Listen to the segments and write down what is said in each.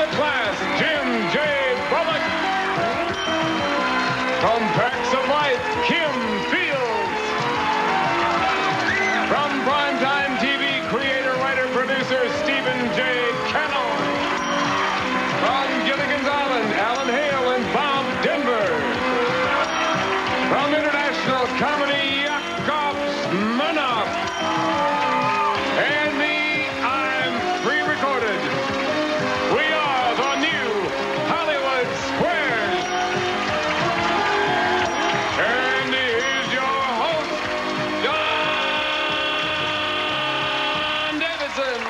the class, Jim J. Bullock. From Parks of Life, Kim Fields. From Primetime TV creator, writer, producer, Stephen J. Cannell. From Gilligan's Island, Alan Hale and Bob Denver. From international comedy, Yakov Smirnoff. And me, I'm pre-recorded. We are the new Hollywood Squares. And here's your host, John Davidson.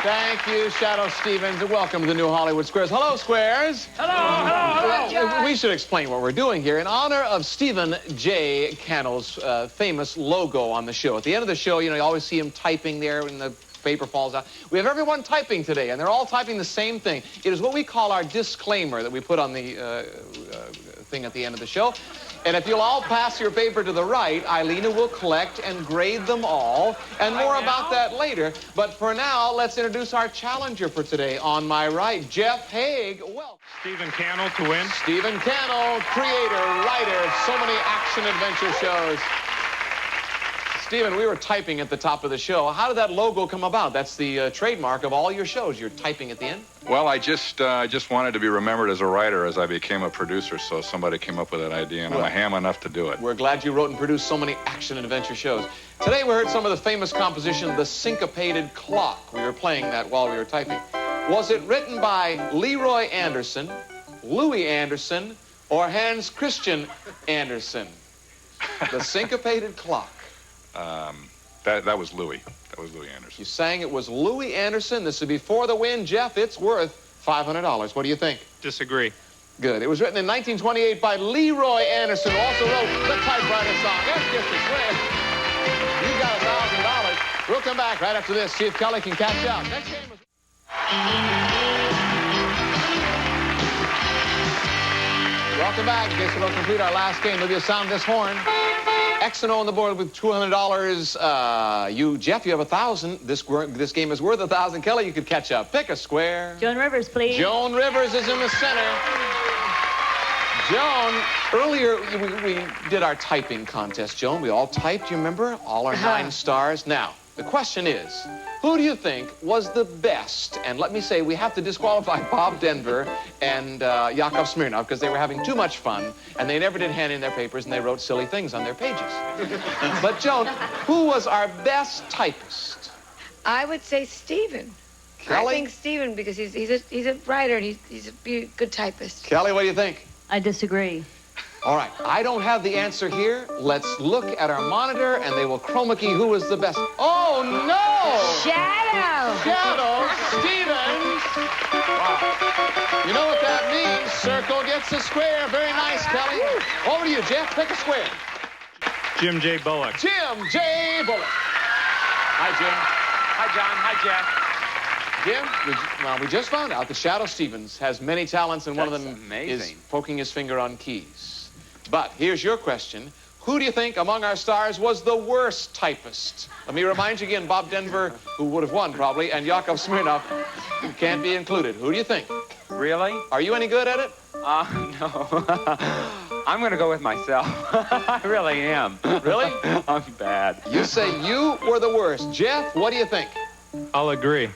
Thank you, Shadow Stevens, and welcome to the new Hollywood Squares. Hello, Squares. Hello. We should explain what we're doing here. In honor of Stephen J. Cannell's famous logo on the show. At the end of the show, you always see him typing there when the paper falls out. We have everyone typing today, and they're all typing the same thing. It is what we call our disclaimer that we put on the thing at the end of the show. And if you'll all pass your paper to the right, Eilina will collect and grade them all, and more about that later. But for now, let's introduce our challenger for today. On my right, Jeff Haig. Well, Stephen Cannell to win. Stephen Cannell, creator, writer of so many action-adventure shows. Stephen, we were typing at the top of the show. How did that logo come about? That's the trademark of all your shows. You're typing at the end? Well, I just wanted to be remembered as a writer as I became a producer, so somebody came up with that idea, and I'm a ham enough to do it. We're glad you wrote and produced so many action-adventure shows. Today we heard some of the famous composition, The Syncopated Clock. We were playing that while we were typing. Was it written by Leroy Anderson, Louis Anderson, or Hans Christian Andersen? The Syncopated Clock. That was Louis. That was Louis Anderson. You sang it was Louis Anderson. This would be for the win. Jeff, it's worth $500. What do you think? Disagree. Good. It was written in 1928 by Leroy Anderson, who also wrote the typewriter song. That's just a swing. You got $1,000. We'll come back right after this. See if Kelly can catch up. Next game is... Welcome back. In case we don't complete our last game, maybe you'll sound this horn. X and O on the board with $200. Jeff, you have $1,000. This game is worth $1,000. Kelly, you could catch up. Pick a square. Joan Rivers, please. Joan Rivers is in the center. Joan, earlier we did our typing contest, Joan. We all typed, you remember? All our 9 stars. Now, the question is, who do you think was the best? And let me say, we have to disqualify Bob Denver and Yakov Smirnoff because they were having too much fun, and they never did hand in their papers, and they wrote silly things on their pages. But, Joan, who was our best typist? I would say Stephen. Kelly? I think Stephen because he's a writer and he's a good typist. Kelly, what do you think? I disagree. All right, I don't have the answer here. Let's look at our monitor, and they will chroma key who was the best. Oh, no! Shadow! Shadow Stevens! Wow. You know what that means? Circle gets a square. Very nice, Kelly. Over to you, Jeff. Pick a square. Jim J. Bullock. Jim J. Bullock. Hi, Jim. Hi, John. Hi, Jeff. Jim, we just found out that Shadow Stevens has many talents, and one of them amazing. is poking his finger on keys. But here's your question. Who do you think among our stars was the worst typist? Let me remind you again, Bob Denver, who would have won probably, and Yakov Smirnoff can't be included. Who do you think? Really? Are you any good at it? No. I'm going to go with myself. I really am. Really? I'm bad. You say you were the worst. Jeff, what do you think? I'll agree.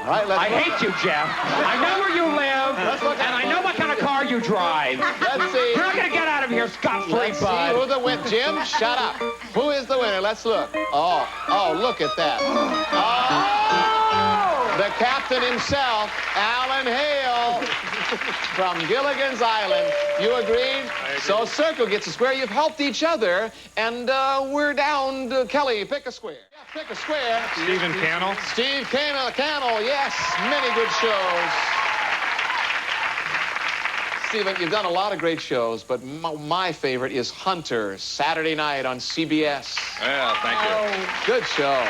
All right, let's I look. hate you, Jeff. I know where you live, and I know what kind of car you drive. Let's see. You're not going to get out of here scot-free, Let's see bud. who the winner. Jim, shut up. Who is the winner? Let's look. Oh, look at that. Oh, the captain himself, Alan Hale from Gilligan's Island. You agreed? I agree. So Circle gets a square. You've helped each other, and we're down to Kelly. Pick a square. Yeah, pick a square. Stephen Cannell. Steve Cannell, yes, many good shows. Stephen, you've done a lot of great shows, but my favorite is Hunter, Saturday night on CBS. Yeah, thank you. Good show.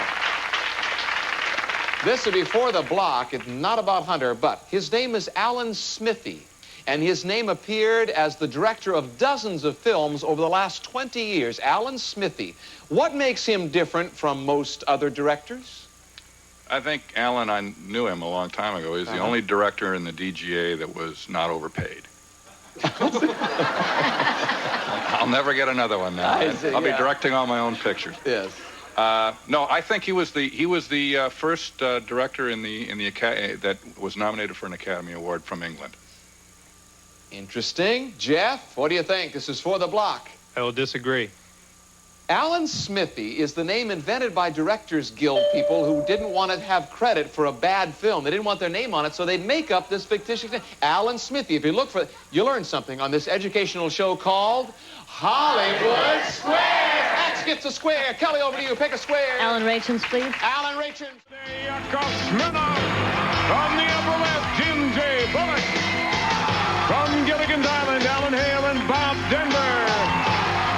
This is Before the Block. It's not about Hunter, but his name is Alan Smithee, and his name appeared as the director of dozens of films over the last 20 years. Alan Smithee. What makes him different from most other directors? I think Alan, I knew him a long time ago. He's the only director in the DGA that was not overpaid. I'll never get another one now. I'll be directing all my own pictures. Yes. No, I think he was the first director in the Academy that was nominated for an Academy Award from England. Interesting. Jeff, what do you think? This is for the block. I will disagree. Alan Smithee is the name invented by Directors Guild people who didn't want to have credit for a bad film. They didn't want their name on it, so they'd make up this fictitious name. Alan Smithee. If you look for it, you learn something on this educational show called Hollywood Squares. X gets a square. Kelly, over to you. Pick a square. Alan Rachins, please. Alan Rachins. From the upper left, Jim J. Bullock. From Gilligan's Island, Alan Hale and Bob Denver.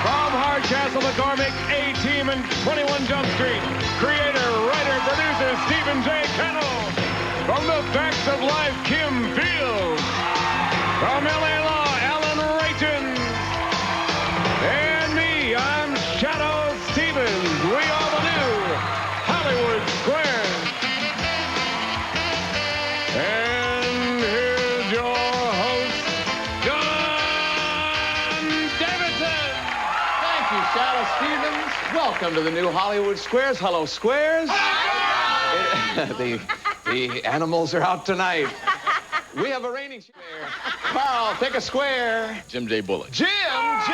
From Hardcastle, McCormick, A-Team, and 21 Jump Street, creator, writer, producer, Stephen J. Cannell. From the Facts of Life, Kim Fields. From L.A. Law, Alan Rachins. And me, I'm Shadow Stevens. We are the new Hollywood Squares. And here's your host, John Davidson. Thank you, Shadow Stevens. Welcome to the new Hollywood Squares. Hello, Squares. The animals are out tonight. We have a reigning square. Carl, take a square. Jim J. Bullock. Jim J.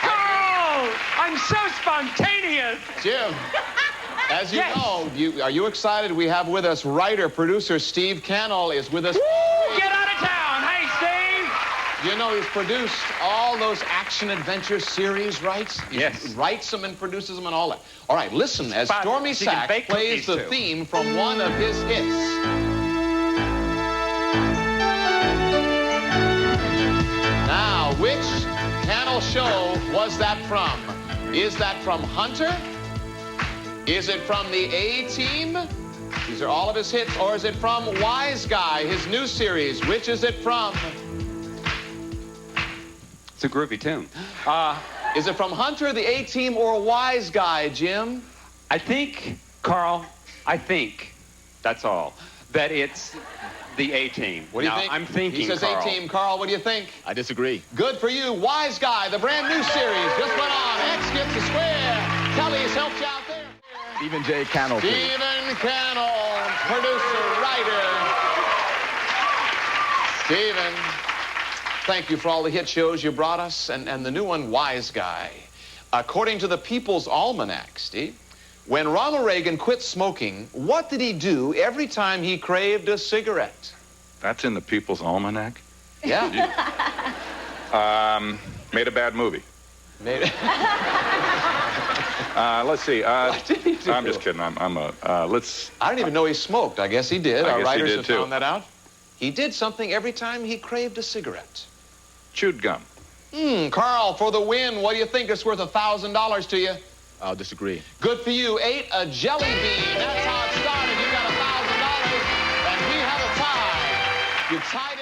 Oh, I'm so spontaneous. Jim, as you Yes. know, are you excited? We have with us writer, producer Steve Cannell is with us. Woo, get out of town. Hey, Steve. You know, he's produced all those action-adventure series, right? He Yes. writes them and produces them and all that. All right, listen as Fun. Stormy She can Sachs bake plays cookies, the too. theme from one of his hits. Now, which Cannell show was that from? Is that from Hunter? Is it from the A-Team? These are all of his hits. Or is it from Wise Guy, his new series? Which is it from? It's a groovy tune. Is it from Hunter, the A-Team, or Wise Guy, Jim? I think, Carl, that's all, that it's the A-Team. What do you Now, think? I'm thinking, He says Carl. A-Team. Carl, what do you think? I disagree. Good for you. Wise Guy, the brand new series, just went on. X gets a square. Kelly's helped you out there. Stephen J. Cannell, please. Stephen Cannell, producer, writer. Stephen, thank you for all the hit shows you brought us, and the new one, Wise Guy. According to the People's Almanac, Steve, when Ronald Reagan quit smoking, what did he do every time he craved a cigarette? That's in the People's Almanac. Yeah. Made a bad movie. Made- Let's see. What did he do? I'm just kidding. Let's. I didn't even know he smoked. I guess he did. I Our guess he writers did, have too. found that out. He did something every time he craved a cigarette. Chewed gum. Carl, for the win, what do you think is worth $1,000 to you? I'll disagree. Good for you. Ate a jelly bean. That's how it started. You got $1,000, and we have a tie. You tied it.